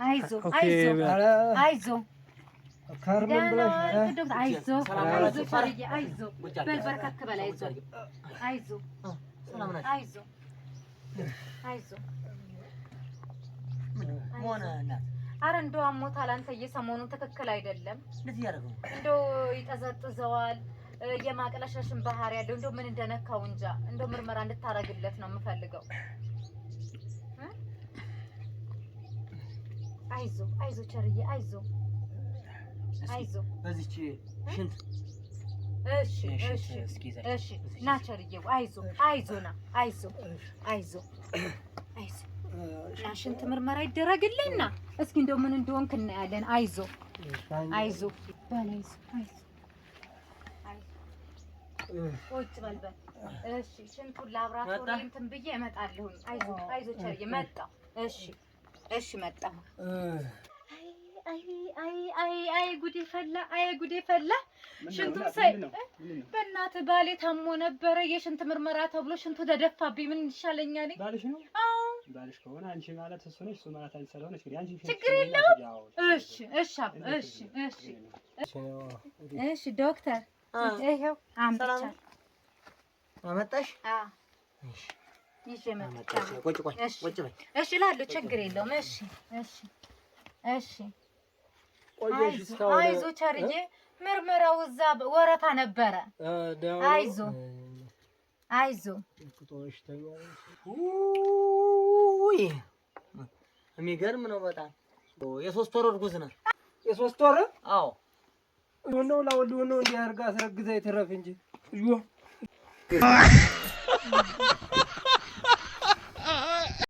አይዞ አይዞ ካርመን ብለሽ አይዞ አይዞ ቸርዬ አይዞ በል በርከክ በል አይዞ አይዞ አይዞ አይዞ ሞናና አረ እንደው አሞታል አንተዬ ሰሞኑን ትክክል አይደለም እንደዚህ ያደርገው እንደው ይጠዘጥዘዋል የማቅለሽለሽን ባህሪ ያለው እንደው ምን እንደነካው እንጃ እንደው ምርመራ እንድታረግለት ነው የምፈልገው አይዞ አይዞ ቸርዬ አይዞ አይዞ በዚች ሽንት እሺ እሺ እሺ ና ቸርዬው አይዞ አይዞና አይዞ አይዞ አይዞ ና ሽንት ምርመራ ይደረግልና እስኪ እንደው ምን እንደሆንክ እናያለን አይዞ አይዞ ባላይዞ አይዞ ቁጭ በል በል እሺ ሽንቱን ላብራቶሪ እንትን ብዬ እመጣለሁ አይዞ አይዞ ቸርዬ መጣ እሺ እሺ መጣ አይ ጉዴ ፈላ ሽንቱን ሳይ በእናትህ ባሌ ታሞ ነበረ የሽንት ምርመራ ተብሎ ሽንቱ ተደፋብኝ ምን ይሻለኛል ባልሽ ነው አዎ ባልሽ ከሆነ አንቺ ማለት እሱ ነሽ እሱ ማለት አንቺ ስለሆነሽ ግን አንቺ ችግር የለውም እሺ እሺ እሺ እሺ እሺ ዶክተር ይሄው አምጥቻለሁ አመጣሽ አዎ እሺ መጣሽ ቁጭ በይ እሺ ላለው ችግር የለውም እሺ እሺ እሺ አይዞ ቸርዬ ምርመራው እዛ ወረፋ ነበረ አይዞ ውይ የሚገርም ነው በጣም የሶስት ወር እርጉዝ ነው የሶስት ወር አዎ ነው ላውል ነው እንዲያርጋ አስረግዛ የተረፈ እንጂ